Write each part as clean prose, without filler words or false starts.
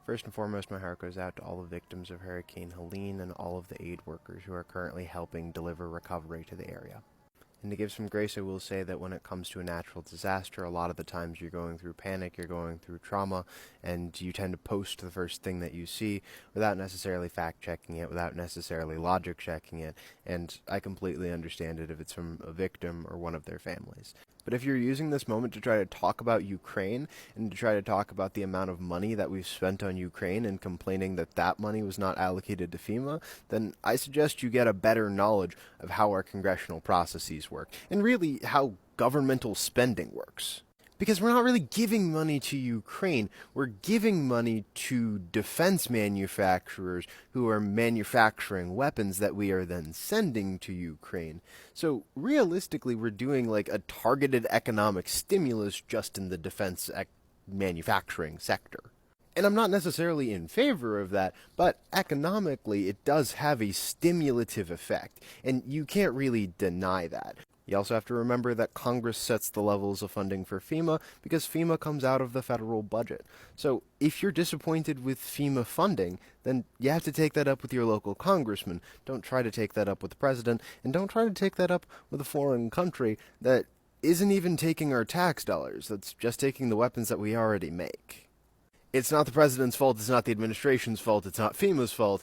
First and foremost, my heart goes out to all the victims of Hurricane Helene and all of the aid workers who are currently helping deliver recovery to the area. And to give some grace, I will say that when it comes to a natural disaster, a lot of the times you're going through panic, you're going through trauma, and you tend to post the first thing that you see without necessarily fact-checking it, without necessarily logic-checking it, and I completely understand it if it's from a victim or one of their families. But if you're using this moment to try to talk about Ukraine and to try to talk about the amount of money that we've spent on Ukraine and complaining that that money was not allocated to FEMA, then I suggest you get a better knowledge of how our congressional processes work and really how governmental spending works. Because we're not really giving money to Ukraine, we're giving money to defense manufacturers who are manufacturing weapons that we are then sending to Ukraine. So realistically, we're doing like a targeted economic stimulus just in the defense manufacturing sector. And I'm not necessarily in favor of that, but economically it does have a stimulative effect, and you can't really deny that. You also have to remember that Congress sets the levels of funding for FEMA because FEMA comes out of the federal budget. So if you're disappointed with FEMA funding, then you have to take that up with your local congressman. Don't try to take that up with the president, and don't try to take that up with a foreign country that isn't even taking our tax dollars, that's just taking the weapons that we already make. It's not the president's fault, it's not the administration's fault, it's not FEMA's fault.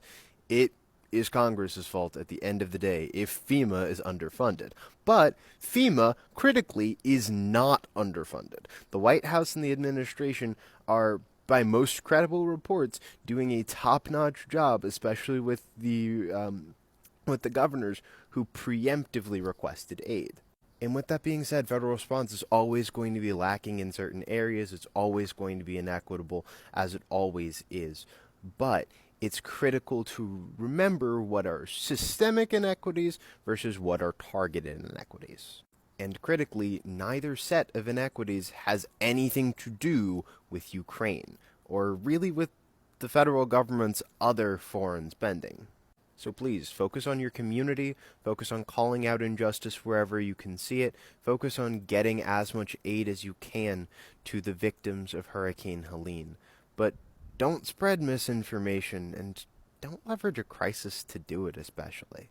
It is Congress's fault at the end of the day if FEMA is underfunded. But FEMA, critically, is not underfunded. The White House and the administration are, by most credible reports, doing a top-notch job, especially with the governors who preemptively requested aid. And with that being said, federal response is always going to be lacking in certain areas. It's always going to be inequitable, as it always is. But it's critical to remember what are systemic inequities versus what are targeted inequities. And critically, neither set of inequities has anything to do with Ukraine, or really with the federal government's other foreign spending. So please, focus on your community, focus on calling out injustice wherever you can see it, focus on getting as much aid as you can to the victims of Hurricane Helene. But don't spread misinformation, and don't leverage a crisis to do it especially.